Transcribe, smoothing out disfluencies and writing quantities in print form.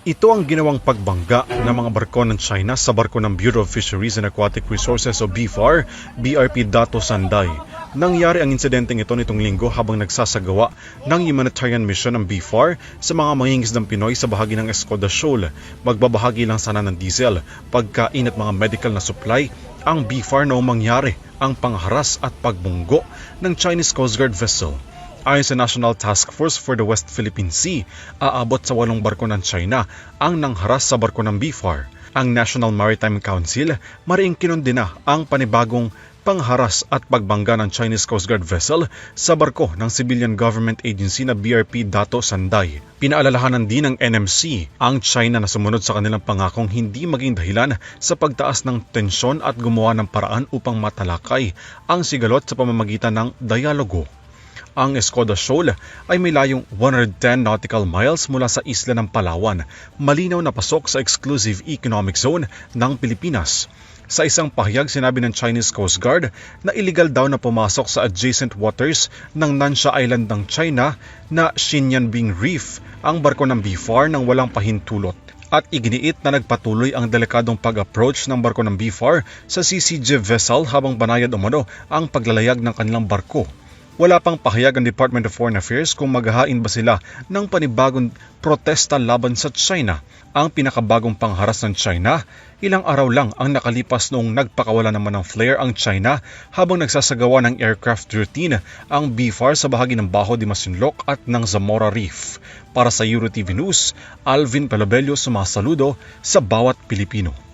Ito ang ginawang pagbangga ng mga barko ng China sa barko ng Bureau of Fisheries and Aquatic Resources o BFAR, BRP Dato Sanday. Nangyari ang insidenteng ito nitong linggo habang nagsasagawa ng humanitarian mission ng BFAR sa mga mangingisdang Pinoy sa bahagi ng Escoda Shoal. Magbabahagi lang sana ng diesel, pagkain at mga medical na supply ang BFAR noong mangyari ang pangharas at pagbunggo ng Chinese Coast Guard vessel. Ayon sa National Task Force for the West Philippine Sea, aabot sa 8 barko ng China ang nangharas sa barko ng BFAR. Ang National Maritime Council mariing kinundina ang panibagong pangharas at pagbangga ng Chinese Coast Guard vessel sa barko ng civilian government agency na BRP Dato Sanday. Pinaalalahanan din ng NMC ang China na sumunod sa kanilang pangakong hindi maging dahilan sa pagtaas ng tensyon at gumawa ng paraan upang matalakay ang sigalot sa pamamagitan ng dialogo. Ang Escoda Shoal ay may layong 110 nautical miles mula sa isla ng Palawan, malinaw na pasok sa exclusive economic zone ng Pilipinas. Sa isang pahayag, sinabi ng Chinese Coast Guard na illegal daw na pumasok sa adjacent waters ng Nansha Island ng China na Xinyanbing Reef ang barko ng BFAR nang walang pahintulot. At iginiit na nagpatuloy ang delikadong pag-approach ng barko ng BFAR sa CCG vessel habang banayad umano ang paglalayag ng kanilang barko. Wala pang pahayag ang Department of Foreign Affairs kung maghahain ba sila ng panibagong protesta laban sa China. Ang pinakabagong pangharas ng China, ilang araw lang ang nakalipas noong nagpakawala naman ng flare ang China habang nagsasagawa ng aircraft routine ang BFAR sa bahagi ng Bajo de Masinloc at ng Zamora Reef. Para sa EuroTV News, Alvin Pelobello sumasaludo sa bawat Pilipino.